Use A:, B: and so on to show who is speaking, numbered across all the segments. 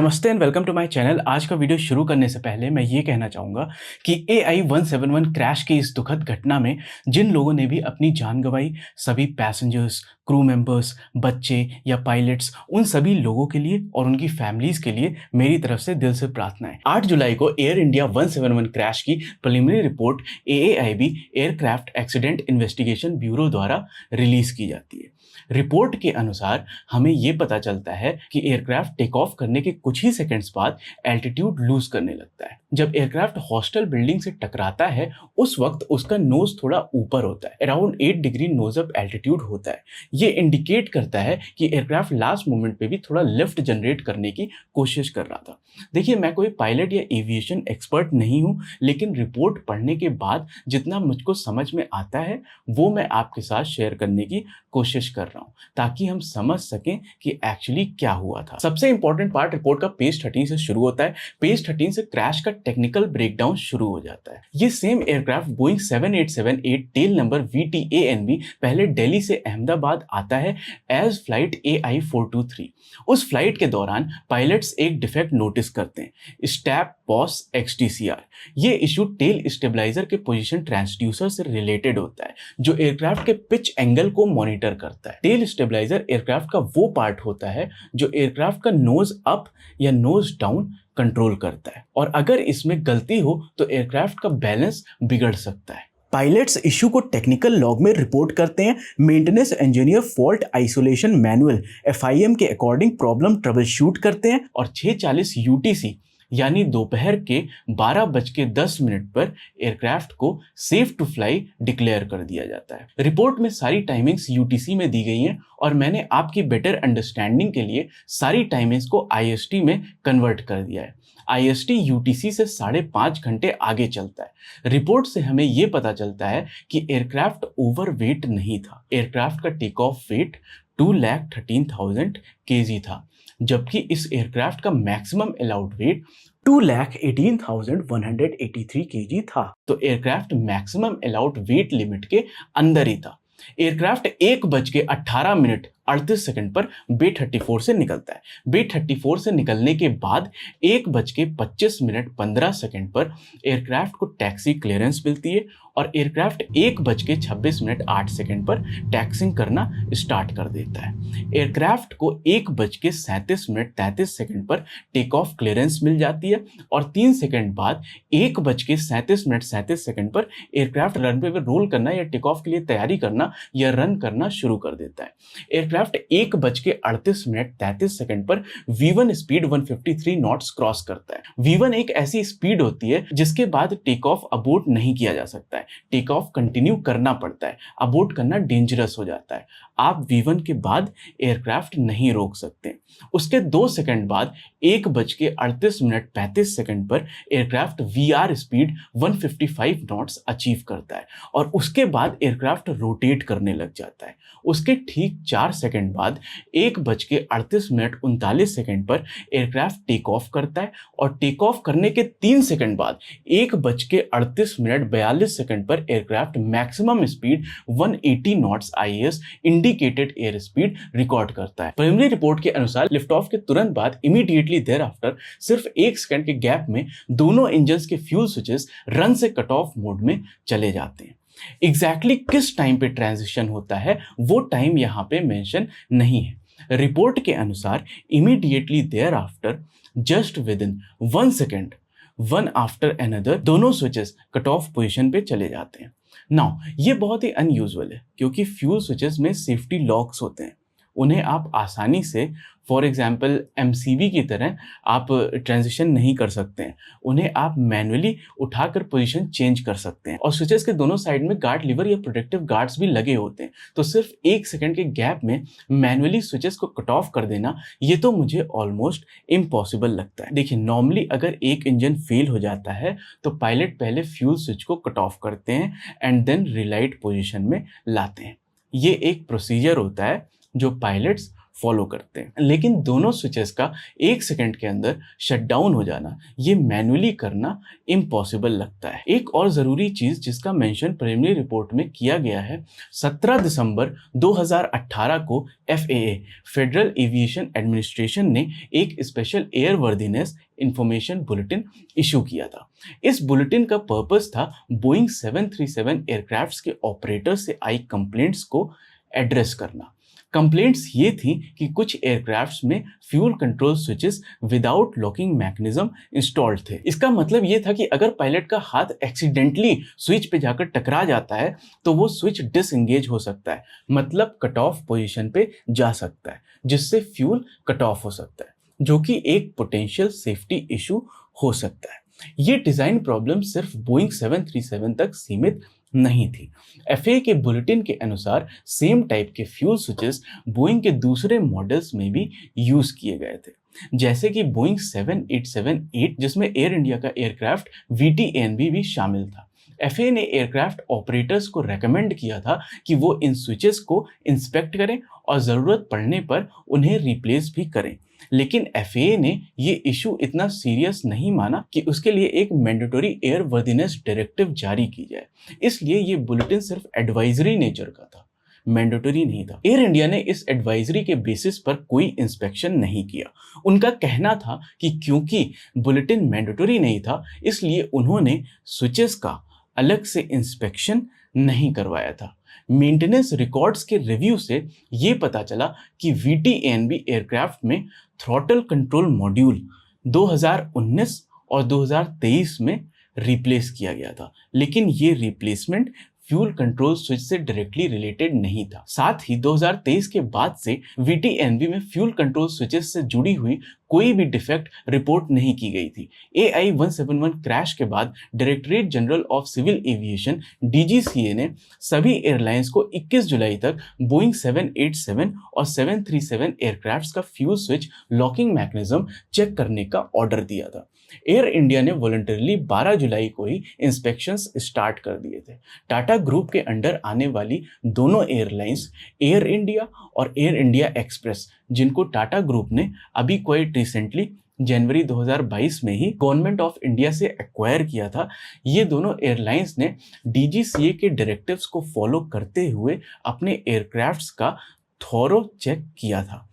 A: नमस्ते and welcome to my channel. आज का वीडियो शुरू करने से पहले मैं ये कहना चाहूँगा कि AI-171 क्रैश की इस दुखद घटना में जिन लोगों ने भी अपनी जान गंवाई, सभी पैसेंजर्स, क्रू मेंबर्स, बच्चे या पायलट्स, उन सभी लोगों के लिए और उनकी फैमिलीज के लिए मेरी तरफ से दिल से प्रार्थनाएं। 8 जुलाई को एयर इंडिया 171 क्रैश की preliminary report AAIB aircraft accident investigation bureau द्वारा रिलीज की जाती है। रिपोर्ट के अनुसार हमें यह पता चलता है कि एयरक्राफ्ट टेक ऑफ करने के कुछ ही सेकंड्स बाद एल्टीट्यूड लूज करने लगता है। जब एयरक्राफ्ट हॉस्टल बिल्डिंग से टकराता है उस वक्त उसका नोज थोड़ा ऊपर होता है, around 8 degree nose up altitude होता है। ये इंडिकेट करता है कि एयरक्राफ्ट लास्ट मोमेंट पे भी थोड़ा लिफ्ट जनरेट करने की कोशिश कर रहा था। देखिए, मैं कोई पायलट या एविएशन एक्सपर्ट नहीं हूँ, लेकिन रिपोर्ट पढ़ने के बाद जितना मुझको समझ में आता है वो मैं आपके साथ शेयर करने की कोशिश कर रहा हूँ ताकि हम समझ सकें कि एक्चुअली क्या हुआ था। सबसे इंपॉर्टेंट पार्ट रिपोर्ट का पेज 13 से शुरू होता है। पेज 13 से क्रैश का टेक्निकल ब्रेकडाउन शुरू हो जाता है। ये same aircraft Boeing 7878 tail number VTANB पहले दिल्ली से अहमदाबाद आता है एज फ्लाइट AI-423। उस फ्लाइट के दौरान पायलट्स एक डिफेक्ट नोटिस करते हैं, स्टैप पॉस XTCR। ये इशू टेल स्टेबलाइजर के पोजीशन ट्रांसड्यूसर से रिलेटेड होता है जो एयरक्राफ्ट के पिच एंगल को मॉनिटर करता है। टेल स्टेबलाइजर एयरक्राफ्ट का वो पार्ट होता है जो एयरक्राफ्ट का नोज अप या नोज डाउन कंट्रोल करता है, और अगर इसमें गलती हो तो एयरक्राफ्ट का बैलेंस बिगड़ सकता है। पायलट्स इशू को टेक्निकल लॉग में रिपोर्ट करते हैं। Maintenance engineer fault isolation manual FIM के अकॉर्डिंग प्रॉब्लम ट्रबल शूट करते हैं और 6:40 UTC यानी दोपहर के 12:10 पर एयरक्राफ्ट को सेफ टू फ्लाई डिक्लेयर कर दिया जाता है। रिपोर्ट में सारी टाइमिंग्स UTC में दी गई हैं और मैंने आपकी बेटर अंडरस्टैंडिंग के लिए सारी टाइमिंग्स को IST में कन्वर्ट कर दिया है। IST UTC से 5.5 घंटे आगे चलता है। रिपोर्ट से हमें यह पता चलता है कि एयरक्राफ्ट ओवरवेट नहीं था। एयरक्राफ्ट का टेक ऑफ वेट 2,13,000 kg था, जबकि इस एयरक्राफ्ट का मैक्सिमम अलाउड वेट 2,18,183 kg था। तो aircraft maximum allowed wait limit के अंदर ही था। एयरक्राफ्ट 1:18 पर बे 34 से निकलता है। बे 34 से निकलने के बाद 1:25 पर एयरक्राफ्ट को टैक्सी क्लियरेंस मिलती है और एयरक्राफ्ट 1:26 पर टैक्सिंग करना स्टार्ट कर देता है। एयरक्राफ्ट को 1:37 पर टेक ऑफ क्लियरेंस मिल जाती है और 3 सेकंड बाद 1:37 पर एयरक्राफ्ट रनवे पर रोल करना या टेक ऑफ के लिए तैयारी करना या रन करना शुरू कर देता है। एयरक्राफ्ट 1:38 पर V1 स्पीड 153 नॉट्स क्रॉस करता है। V1 एक ऐसी स्पीड होती है जिसके बाद टेक ऑफ अबोर्ट नहीं किया जा सकता है, टेक ऑफ कंटिन्यू करना पड़ता है। अबोर्ट करना डेंजरस हो जाता है। आप V1 के बाद एयरक्राफ्ट नहीं रोक सकते। उसके 2 सेकंड बाद 1:38 पर aircraft VR speed 155 knots achieve करता है और उसके बाद एयरक्राफ्ट रोटेट करने लग जाता है। उसके ठीक 4 सेकंड बाद 1:38 पर एयरक्राफ्ट टेक ऑफ करता है और टेक ऑफ करने के 3 सेकंड बाद 1:38 पर aircraft maximum speed 180 knots IAS indicated air speed record करता है। प्रिलिमिनरी रिपोर्ट के अनुसार लिफ्ट ऑफ के तुरंत बाद इमीडिएटली देयर आफ्टर सिर्फ 1 सेकंड के गैप में दोनों इंजन्स के फ्यूल स्विचेस रन से कट ऑफ मोड में चले जाते हैं। एग्जैक्टली किस टाइम पे ट्रांजिशन होता है वो टाइम यहाँ पे मेंशन नहीं है। रिपोर्ट के अनुसार immediately thereafter just within 1 second one after another दोनों स्विचेस कट ऑफ पोजीशन पे चले जाते हैं। नाउ ये बहुत ही अनयूजुअल है क्योंकि फ्यूल स्विचेस में सेफ्टी लॉक्स होते हैं। उन्हें आप आसानी से फॉर एग्जाम्पल MCB की तरह आप ट्रांजिशन नहीं कर सकते हैं। उन्हें आप मैनुअली उठाकर पोजीशन चेंज कर सकते हैं और स्विचेस के दोनों साइड में गार्ड लीवर या प्रोटेक्टिव गार्ड्स भी लगे होते हैं। तो सिर्फ 1 सेकंड के गैप में मैनुअली स्विचेस को कट ऑफ कर देना ये तो मुझे ऑलमोस्ट इम्पॉसिबल लगता है। देखिए, नॉर्मली अगर एक इंजन फेल हो जाता है तो पायलट पहले फ्यूल स्विच को कट ऑफ करते हैं एंड देन रिलाइट पोजिशन में लाते हैं। ये एक प्रोसीजर होता है जो पायलट्स फॉलो करते हैं। लेकिन दोनों स्विचेस का 1 सेकंड के अंदर शटडाउन हो जाना, ये मैन्युअली करना इम्पॉसिबल लगता है। एक और ज़रूरी चीज़ जिसका मेंशन प्रिलिमिनरी रिपोर्ट में किया गया है, 17 दिसंबर 2018 को FAA फेडरल एविएशन एडमिनिस्ट्रेशन ने एक special airworthiness information bulletin issue किया था। इस बुलेटिन का पर्पस था बोइंग 737 एयरक्राफ्ट्स के ऑपरेटर से आई कंप्लेंट्स को एड्रेस करना। कंप्लेंट्स ये थी कि कुछ एयरक्राफ्ट्स में fuel control switches without locking mechanism installed थे। इसका मतलब ये था कि अगर पायलट का हाथ एक्सीडेंटली स्विच पे जाकर टकरा जाता है तो वो स्विच डिसएंगेज हो सकता है, मतलब कट ऑफ पोजीशन पे जा सकता है, जिससे फ्यूल कट ऑफ हो सकता है, जो कि एक पोटेंशियल सेफ्टी इशू हो सकता है। ये डिजाइन प्रॉब्लम सिर्फ बोइंग 737 तक सीमित नहीं थी। FAA के बुलेटिन के अनुसार सेम टाइप के फ्यूल स्विचेस बोइंग के दूसरे मॉडल्स में भी यूज किए गए थे, जैसे कि बोइंग 7878 जिसमें एयर इंडिया का एयरक्राफ्ट VTANB भी शामिल था। FAA ने एयरक्राफ्ट ऑपरेटर्स को रेकमेंड किया था कि वो इन स्विचेस को इंस्पेक्ट करें और ज़रूरत पड़ने पर उन्हें रिप्लेस भी करें। लेकिन FAA ने ये इशू इतना सीरियस नहीं माना कि उसके लिए एक मैंडेटरी एयरवर्दीनेस डायरेक्टिव जारी की जाए, इसलिए ये बुलेटिन सिर्फ एडवाइजरी नेचर का था, मैंडेटरी नहीं था। एयर इंडिया ने इस एडवाइजरी के बेसिस पर कोई इंस्पेक्शन नहीं किया। उनका कहना था कि क्योंकि बुलेटिन मैंडेटरी नहीं था, इसलिए उन्होंने स्विचेस का अलग से इंस्पेक्शन नहीं करवाया था। मेंटेनेंस रिकॉर्ड्स के रिव्यू से ये पता चला कि VTANB एयरक्राफ्ट में थ्रॉटल कंट्रोल मॉड्यूल 2019 और 2023 में रिप्लेस किया गया था, लेकिन ये रिप्लेसमेंट फ्यूल कंट्रोल स्विच से डायरेक्टली रिलेटेड नहीं था। साथ ही 2023 के बाद से VTANB में फ्यूल कंट्रोल स्विचेस से जुड़ी हुई कोई भी डिफेक्ट रिपोर्ट नहीं की गई थी। AI-171 क्रैश के बाद directorate general of civil aviation DGCA ने सभी एयरलाइंस को 21 जुलाई तक बोइंग 787 और 737 एयरक्राफ्ट्स का fuel switch locking mechanism check करने का ऑर्डर दिया था। एयर इंडिया ने वॉलंटरली 12 जुलाई को ही इंस्पेक्शंस स्टार्ट कर दिए थे। टाटा ग्रुप के अंडर आने वाली दोनों एयरलाइंस, एयर इंडिया और एयर इंडिया एक्सप्रेस, जिनको टाटा ग्रुप ने अभी क्वाइट रिसेंटली जनवरी 2022 में ही गवर्नमेंट ऑफ इंडिया से एक्वायर किया था, ये दोनों एयरलाइंस ने DGCA के डायरेक्टिव्स को फॉलो करते हुए अपने एयरक्राफ्ट्स का थॉरो चेक किया था।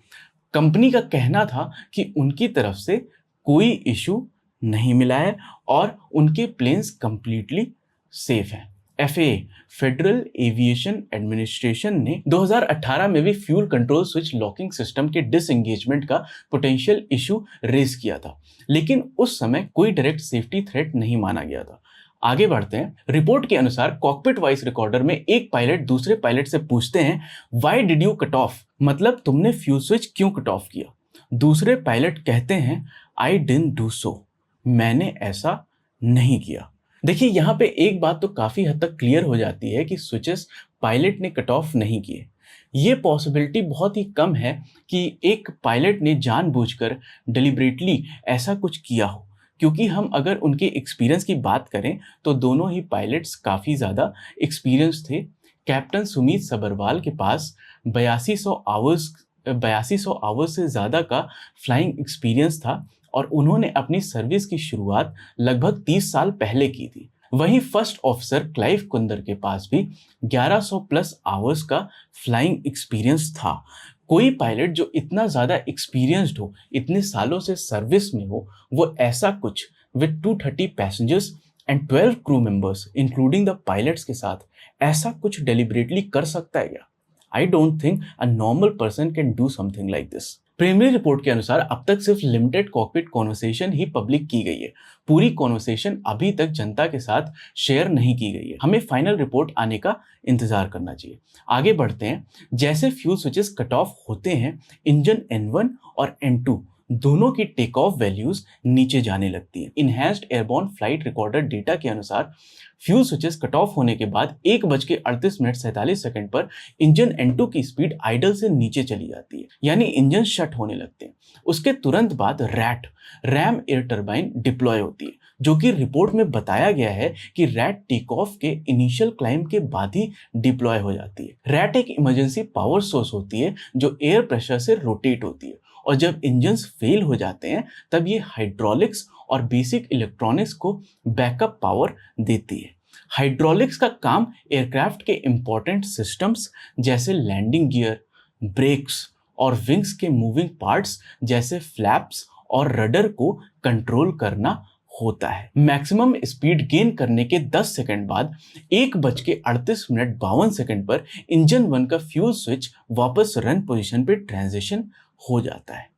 A: कंपनी का कहना था कि उनकी तरफ से कोई इशू नहीं मिला है और उनके प्लेन्स कंप्लीटली सेफ हैं। FAA फेडरल एविएशन एडमिनिस्ट्रेशन ने 2018 में भी fuel control switch locking system के डिसएंगेजमेंट का पोटेंशियल इशू रेज किया था, लेकिन उस समय कोई डायरेक्ट सेफ्टी थ्रेट नहीं माना गया था। आगे बढ़ते हैं। रिपोर्ट के अनुसार कॉकपिट वॉइस रिकॉर्डर में एक पायलट दूसरे पायलट से पूछते हैं, why did you cut off, मतलब तुमने फ्यूल स्विच क्यों कट ऑफ किया। दूसरे पायलट कहते हैं, आई डिडंट डू सो, मैंने ऐसा नहीं किया। देखिए, यहाँ पे एक बात तो काफी हद तक क्लियर हो जाती है कि स्विचेस पायलट ने कट ऑफ नहीं किए। ये पॉसिबिलिटी बहुत ही कम है कि एक पायलट ने जानबूझकर डिलिबरेटली ऐसा कुछ किया हो, क्योंकि हम अगर उनके एक्सपीरियंस की बात करें तो दोनों ही पायलट्स काफ़ी ज़्यादा एक्सपीरियंस थे। कैप्टन सुमीत सबरवाल के पास 8200 आवर्स से ज़्यादा का फ्लाइंग एक्सपीरियंस था और उन्होंने अपनी सर्विस की शुरुआत लगभग 30 साल पहले की थी। वहीं फर्स्ट ऑफिसर क्लाइव कुंदर के पास भी 1100 प्लस आवर्स का फ्लाइंग एक्सपीरियंस था। कोई पायलट जो इतना ज़्यादा एक्सपीरियंस्ड हो, इतने सालों से सर्विस में हो, वो ऐसा कुछ with 230 passengers and 12 crew members including the pilots के साथ ऐसा कुछ डेलिबरेटली कर सकता है क्या? I don't think a normal person can do something like this. Preliminary report के अनुसार अब तक सिर्फ लिमिटेड कॉकपिट कॉन्वर्सेशन ही पब्लिक की गई है। पूरी कॉन्वर्सेशन अभी तक जनता के साथ शेयर नहीं की गई है। हमें फाइनल रिपोर्ट आने का इंतजार करना चाहिए। आगे बढ़ते हैं। जैसे फ्यूल स्विचेस कट ऑफ होते हैं, इंजन N1 और N2 दोनों की टेक ऑफ वैल्यूज नीचे जाने लगती हैं। Enhanced airborne flight recorder data के अनुसार फ्यूल स्विचेस कट ऑफ होने के बाद 1:38 पर इंजन N2 की स्पीड आइडल से नीचे चली जाती है, यानी इंजन शट होने लगते हैं। उसके तुरंत बाद रैम एयर टरबाइन डिप्लॉय होती है, जो कि रिपोर्ट में बताया गया है कि रैट टेक ऑफ के इनिशियल क्लाइंब के बाद ही डिप्लॉय हो जाती है। रैट एक इमरजेंसी पावर सोर्स होती है जो एयर प्रेशर से रोटेट होती है, और जब इंजन्स फेल हो जाते हैं तब ये हाइड्रोलिक्स और बेसिक इलेक्ट्रॉनिक्स को बैकअप पावर देती है। हाइड्रोलिक्स का काम एयरक्राफ्ट के इंपॉर्टेंट सिस्टम्स जैसे लैंडिंग गियर, ब्रेक्स और विंग्स के मूविंग पार्ट्स जैसे फ्लैप्स और रडर को कंट्रोल करना होता है। मैक्सिमम स्पीड गेन करने के 10 सेकंड बाद 1:38:52 पर इंजन 1 का फ्यूल स्विच वापस रन पोजीशन पे ट्रांजिशन हो जाता है।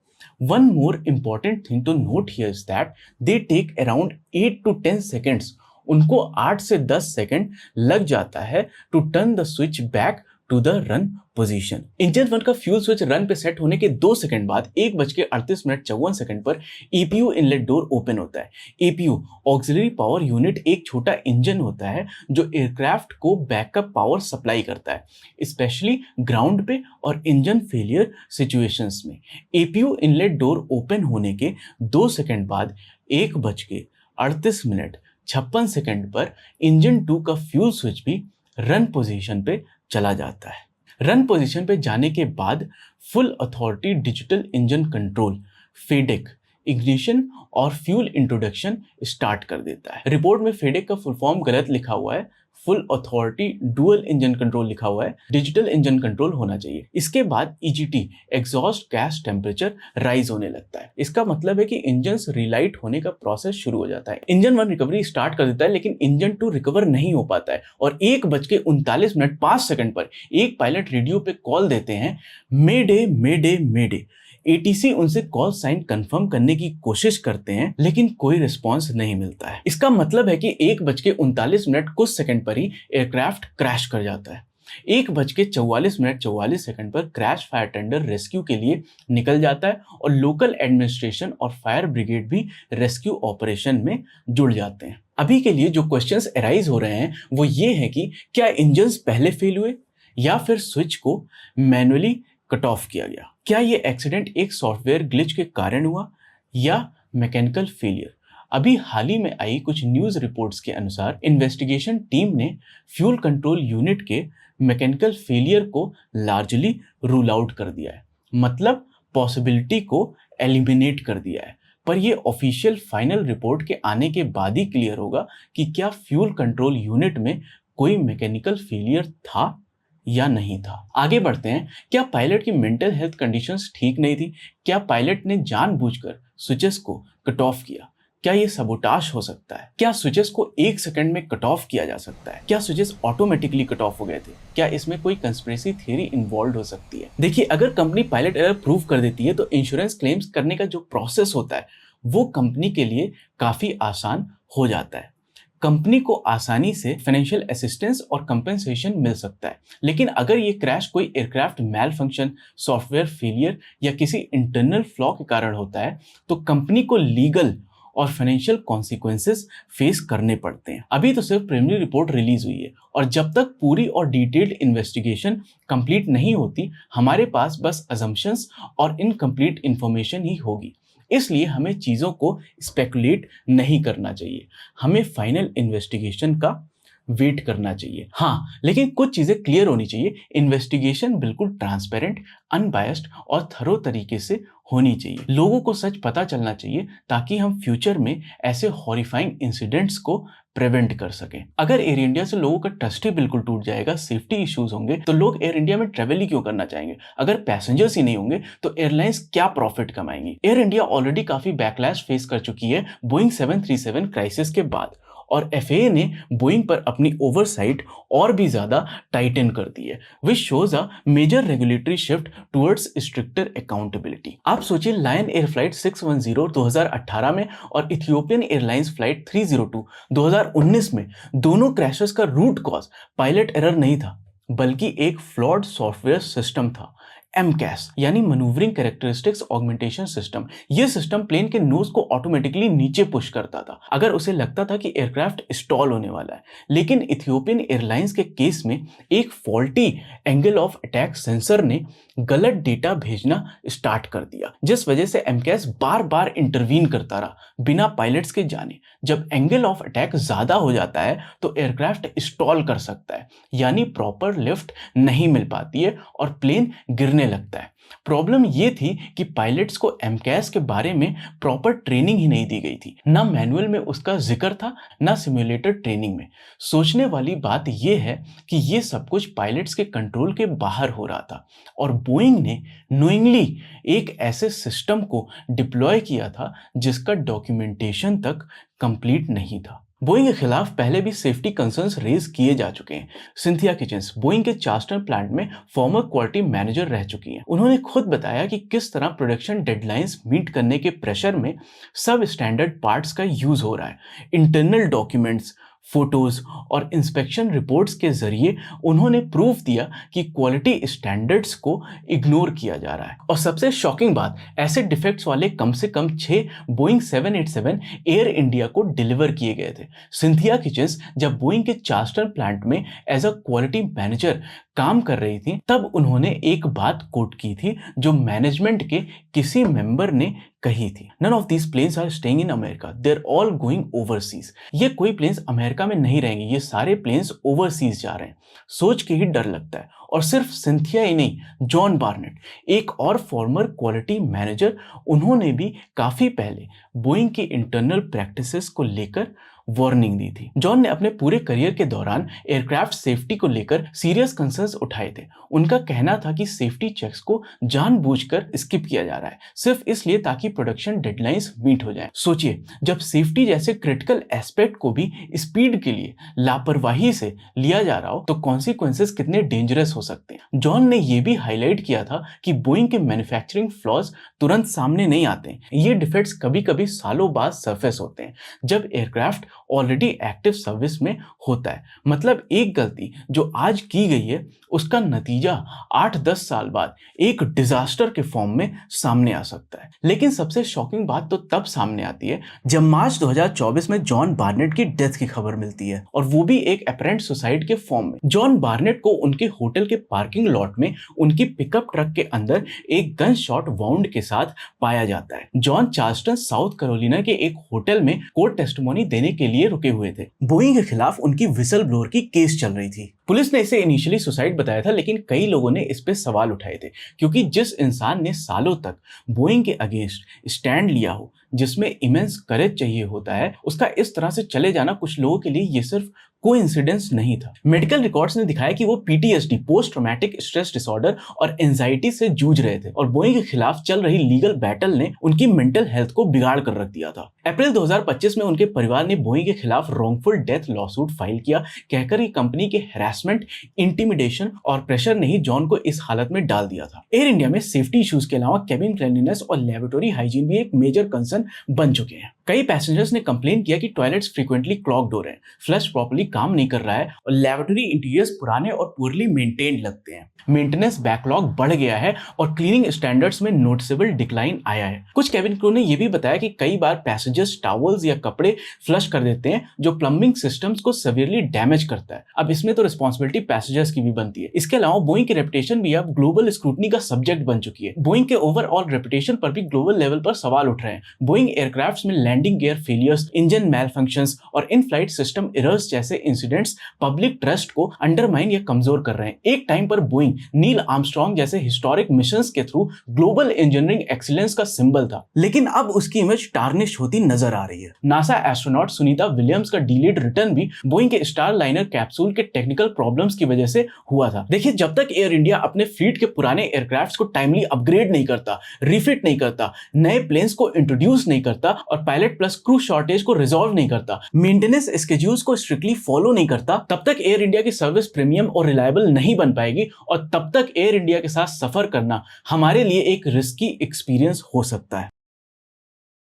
A: One more important thing to note here is that they take around 8 to 10 seconds. उनको 8 से 10 सेकंड लग जाता है to turn the switch back to the run position. Engine 1 का फ्यूल स्विच रन पे सेट होने के 2 सेकंड बाद 1:38:54 पर एपीयू इनलेट डोर ओपन होता है। एपीयू ऑक्सिलरी पावर यूनिट एक छोटा इंजन होता है जो एयरक्राफ्ट को बैकअप पावर सप्लाई करता है, स्पेशली ग्राउंड पे और इंजन फेलियर सिचुएशंस में। एपीयू इनलेट डोर ओपन होने के 2 सेकंड बाद 1:38:56 पर इंजन 2 का फ्यूल स्विच भी रन पोजीशन पे चला जाता है। रन पोजीशन पे जाने के बाद full authority digital engine control FADEC ignition और फ्यूल इंट्रोडक्शन स्टार्ट कर देता है। रिपोर्ट में फेडेक का फुल फॉर्म गलत लिखा हुआ है, full authority dual engine control लिखा हुआ है, डिजिटल इंजन कंट्रोल होना चाहिए। इसके बाद ईजीटी एग्जॉस्ट गैस टेम्परेचर राइज होने लगता है। इसका मतलब है कि इंजन रिलाइट होने का प्रोसेस शुरू हो जाता है। इंजन 1 रिकवरी स्टार्ट कर देता है, लेकिन इंजन 2 रिकवर नहीं हो पाता है और 1:39:05 पर एक पायलट रेडियो पे कॉल देते हैं, मेडे मेडे मेडे। एटीसी उनसे कॉल साइन कंफर्म करने की कोशिश करते हैं, लेकिन कोई रिस्पांस नहीं मिलता है। इसका मतलब है कि 1:39 कुछ सेकंड पर ही एयरक्राफ्ट क्रैश कर जाता है। 1:44 पर क्रैश फायर टेंडर रेस्क्यू के लिए निकल जाता है और लोकल एडमिनिस्ट्रेशन और फायर ब्रिगेड भी रेस्क्यू ऑपरेशन में जुड़ जाते हैं। अभी के लिए जो क्वेश्चंस अराइज हो रहे हैं वो ये है कि क्या इंजन्स पहले फेल हुए या फिर स्विच को मैनुअली कट ऑफ किया गया? क्या ये एक्सीडेंट एक सॉफ्टवेयर ग्लिच के कारण हुआ या मैकेनिकल फेलियर? अभी हाल ही में आई कुछ न्यूज रिपोर्ट्स के अनुसार इन्वेस्टिगेशन टीम ने फ्यूल कंट्रोल यूनिट के मैकेनिकल फेलियर को लार्जली रूल आउट कर दिया है, मतलब पॉसिबिलिटी को एलिमिनेट कर दिया है। पर ये ऑफिशियल फाइनल रिपोर्ट के आने के बाद ही क्लियर होगा कि क्या फ्यूल कंट्रोल यूनिट में कोई मैकेनिकल फेलियर था या नहीं था। आगे बढ़ते हैं। क्या पायलट की मेंटल हेल्थ कंडीशंस ठीक नहीं थी? क्या पायलट ने जानबूझकर स्विचेस को कट ऑफ किया? क्या ये सबोटाश हो सकता है? क्या स्विचेस को 1 सेकंड में कट ऑफ किया जा सकता है? क्या स्विचेस ऑटोमेटिकली कट ऑफ हो गए थे? क्या इसमें कोई कंस्पिरेसी थियरी इन्वॉल्व हो सकती है? देखिए, अगर कंपनी पायलट एरर प्रूव कर देती है तो इंश्योरेंस क्लेम्स करने का जो प्रोसेस होता है वो कंपनी के लिए काफी आसान हो जाता है। कंपनी को आसानी से फाइनेंशियल असिस्टेंस और कंपेंसेशन मिल सकता है। लेकिन अगर ये क्रैश कोई एयरक्राफ्ट मैल फंक्शन, सॉफ्टवेयर फेलियर या किसी इंटरनल फ्लॉ के कारण होता है तो कंपनी को लीगल और फाइनेंशियल कॉन्सिक्वेंसेस फेस करने पड़ते हैं। अभी तो सिर्फ प्रिलिमिनरी रिपोर्ट रिलीज हुई है और जब तक पूरी और डिटेल्ड इन्वेस्टिगेशन कंप्लीट नहीं होती हमारे पास बस अजम्पशंस और इनकम्प्लीट इंफॉर्मेशन ही होगी। इसलिए हमें चीज़ों को स्पेकुलेट नहीं करना चाहिए, हमें फाइनल इन्वेस्टिगेशन का वेट करना चाहिए। हाँ, लेकिन कुछ चीज़ें क्लियर होनी चाहिए। इन्वेस्टिगेशन बिल्कुल ट्रांसपेरेंट, अनबायस्ड और थरो तरीके से होनी चाहिए। लोगों को सच पता चलना चाहिए ताकि हम फ्यूचर में ऐसे हॉरिफाइंग इंसिडेंट्स को प्रिवेंट कर सकें। अगर एयर इंडिया से लोगों का ट्रस्ट ही बिल्कुल टूट जाएगा, सेफ्टी इश्यूज होंगे, तो लोग एयर इंडिया में ट्रेवल ही क्यों करना चाहेंगे? अगर पैसेंजर्स ही नहीं होंगे तो एयरलाइंस क्या प्रॉफिट कमाएंगी? एयर इंडिया ऑलरेडी काफी बैकलैश फेस कर चुकी है बोइंग 737 क्राइसिस के बाद, और एफएए ने बोइंग पर अपनी ओवरसाइट और भी ज्यादा टाइटन कर दी है, which shows a major regulatory shift towards stricter accountability. आप सोचिए, लायन एयर फ्लाइट 610 2018 में और इथियोपियन एयरलाइंस फ्लाइट 302 2019 में दोनों क्रैशेस का रूट कॉज पायलट एरर नहीं था बल्कि एक फ्लॉड सॉफ्टवेयर सिस्टम था, MCAS यानी मैन्यूवरिंग कैरेक्टरिस्टिक्स ऑगमेंटेशन सिस्टम। यह सिस्टम प्लेन के नोज को ऑटोमेटिकली नीचे पुश करता था अगर उसे लगता था कि एयरक्राफ्ट स्टॉल होने वाला है। लेकिन इथियोपियन एयरलाइंस के केस में एक faulty angle of attack sensor ने गलत डेटा भेजना स्टार्ट कर दिया, जिस वजह से एमकेएस बार बार इंटरवीन करता रहा बिना पायलट्स के जाने। जब एंगल ऑफ अटैक ज्यादा हो जाता है तो एयरक्राफ्ट स्टॉल कर सकता है, यानी प्रॉपर लिफ्ट नहीं मिल पाती है और प्लेन गिरने लगता है। प्रॉब्लम ये थी कि पायलट्स को एमकेएस के बारे में प्रॉपर ट्रेनिंग ही नहीं दी गई थी, ना मैनुअल में उसका जिक्र था, ना सिमुलेटर ट्रेनिंग में। सोचने वाली बात यह है कि ये सब कुछ पायलट्स के कंट्रोल के बाहर हो रहा था और बोइंग ने नोइंगली एक ऐसे सिस्टम को डिप्लॉय किया था जिसका डॉक्यूमेंटेशन तक कंप्लीट नहीं था। बोइंग के खिलाफ पहले भी सेफ्टी कंसर्न्स रेज किए जा चुके हैं। सिंथिया किचन्स बोइंग के चार्ल्सटन प्लांट में फॉर्मर क्वालिटी मैनेजर रह चुकी हैं। उन्होंने खुद बताया कि किस तरह प्रोडक्शन डेडलाइंस मीट करने के प्रेशर में सब स्टैंडर्ड पार्ट्स का यूज हो रहा है। इंटरनल डॉक्यूमेंट्स, फोटोज और इंस्पेक्शन रिपोर्ट्स के जरिए उन्होंने प्रूफ दिया कि क्वालिटी स्टैंडर्ड्स को इग्नोर किया जा रहा है। और सबसे शॉकिंग बात, ऐसे डिफेक्ट्स वाले कम से कम 6 बोइंग 787 एयर इंडिया को डिलीवर किए गए थे। सिंथिया किचन्स जब बोइंग के चार्ल्सटन प्लांट में एज अ क्वालिटी मैनेजर काम कर रही थी, तब उन्होंने एक बात कोट की थी जो मैनेजमेंट के किसी मेंबर ने कही थी। None of these planes are staying in America, they are all going overseas. ये कोई प्लेन्स अमेरिका में नहीं रहेंगे, ये सारे प्लेन्स ओवरसीज जा रहे हैं। सोच के ही डर लगता है। और सिर्फ सिंथिया ही नहीं, जॉन बार्नेट, एक और फॉर्मर क्वालिटी मैनेजर, उन्होंने भी काफी पहले बोइंग की इंटरनल प्रैक्टिसेस को लेकर वार्निंग दी थी। जॉन ने अपने पूरे करियर के दौरान एयरक्राफ्ट सेफ्टी को लेकर सीरियस कंसर्न्स उठाए थे। उनका कहना था कि सेफ्टी चेक्स को जानबूझकर स्किप किया जा रहा है, सिर्फ इसलिए ताकि प्रोडक्शन डेडलाइंस मीट हो जाए। सोचिए, जब सेफ्टी जैसे क्रिटिकल एस्पेक्ट को भी स्पीड के लिए लापरवाही से लिया जा रहा हो तो कॉन्सिक्वेंसेस कितने डेंजरस हो सकते हैं। जॉन ने यह भी हाईलाइट किया था कि बोइंग के मैन्युफैक्चरिंग फ्लॉज तुरंत सामने नहीं आते। ये डिफेक्ट्स कभी कभी सालों बाद सरफेस होते हैं, जब एयरक्राफ्ट ऑलरेडी एक्टिव सर्विस में होता है। मतलब एक गलती जो आज की गई है उसका नतीजा 8-10 साल बाद एक डिजास्टर के फॉर्म में सामने आ सकता है। लेकिन सबसे शॉकिंग बात तो तब सामने आती है जब मार्च 2024 में जॉन बार्नेट की डेथ की खबर मिलती है, और वो भी एक अपरेंट सुसाइड के फॉर्म में। जॉन बार्नेट को उनके होटल के पार्किंग लॉट में उनकी पिकअप ट्रक के अंदर एक गन शॉट वाउंड के साथ पाया जाता है। जॉन चार्ल्सटन साउथ कैरोलिना के एक होटल में कोर्ट टेस्टिमोनी देने के लिए रुके हुए थे। बोइंग के खिलाफ उनकी विसल ब्लोअर की केस चल रही थी। पुलिस ने इसे इनिशियली सुसाइड बताया था, लेकिन कई लोगों ने इस पे सवाल उठाए थे, क्योंकि जिस इंसान ने सालों तक बोइंग के अगेंस्ट स्टैंड लिया हो, जिसमें इमेंस करेज चाहिए होता है, उसका इस तरह से चले जाना कुछ लोगों के लिए ये सिर्फ कोइंसिडेंस नहीं था। मेडिकल रिकॉर्ड्स ने दिखाया कि वो PTSD, post traumatic stress disorder और एंजाइटी से जूझ रहे थे, और बोइंग के खिलाफ चल रही लीगल बैटल ने उनकी मेंटल हेल्थ को बिगाड़ कर रख दिया था। अप्रैल 2025 में उनके परिवार ने बोइंग के खिलाफ रॉन्गफुल डेथ लॉसूट फाइल किया, कहकर कि कंपनी के हैरेसमेंट, इंटिमिडेशन और प्रेशर ने ही जॉन को इस हालत में डाल दिया था। एयर इंडिया में सेफ्टी इश्यूज के अलावा केबिन क्लीनलीनेस और लैबोरेटरी हाइजीन भी एक मेजर कंसर्न बन चुके हैं। कई पैसेंजर्स ने कंप्लेन किया कि टॉयलेट्स फ्रीक्वेंटली क्लॉग्ड हो रहे हैं, फ्लश प्रॉपर्ली काम नहीं कर रहा है और लैबोरेटरी इंटीरियर्स पुराने और पुअरली मेंटेन्ड लगते हैं। मेंटेनेंस बैकलॉग बढ़ गया है और क्लीनिंग स्टैंडर्ड्स में नोटिसेबल डिक्लाइन आया है। कुछ केबिन क्रू ने यह भी बताया कि कई बार पैसेंजर्स टॉवल्स या कपड़े फ्लश कर देते हैं, जो प्लम्बिंग सिस्टम्स को सेवियरली डैमेज करता है। अब इसमें तो रिस्पांसिबिलिटी पैसेंजर्स की भी बनती है। इसके अलावा बोइंग की रेपुटेशन भी अब ग्लोबल स्क्रूटनी का सब्जेक्ट बन चुकी है। बोइंग के ओवरऑल रेपुटेशन पर भी ग्लोबल लेवल पर सवाल उठ रहे हैं। बोइंग एयरक्राफ्ट्स में लैंडिंग गियर फेलियर्स, इंजन मैलफंक्शंस और इन फ्लाइट सिस्टम एरर्स जैसे इंसिडेंट्स पब्लिक ट्रस्ट को अंडरमाइन या कमजोर कर रहे हैं। एक टाइम पर बोइंग नील आर्मस्ट्रांग जैसे हिस्टोरिक मिशंस के थ्रू ग्लोबल इंजीनियरिंग एक्सीलेंस का सिंबल था, लेकिन अब उसकी इमेज टार्निश होती नजर आ रही है। नासा एस्ट्रोनॉट सुनीता विलियम्स का डिलेड रिटर्न भी बोइंग के स्टार लाइनर कैप्सूल के टेक्निकल प्रॉब्लम्स की वजह से हुआ था। देखिए, जब तक एयर इंडिया अपने फ्लीट के पुराने एयरक्राफ्ट्स को टाइमली अपग्रेड नहीं करता, रिफिट नहीं करता, नए प्लेन्स को इंट्रोड्यूस नहीं करता और पायलट प्लस क्रू शॉर्टेज को रिजॉल्व नहीं करता, मेंटेनेंस स्केड्यूल्स को स्ट्रिक्टली फॉलो नहीं करता, तब तक एयर इंडिया की सर्विस प्रीमियम और रिलायबल नहीं बन पाएगी, और तब तक एयर इंडिया के साथ सफर करना हमारे लिए एक रिस्की एक्सपीरियंस हो सकता है।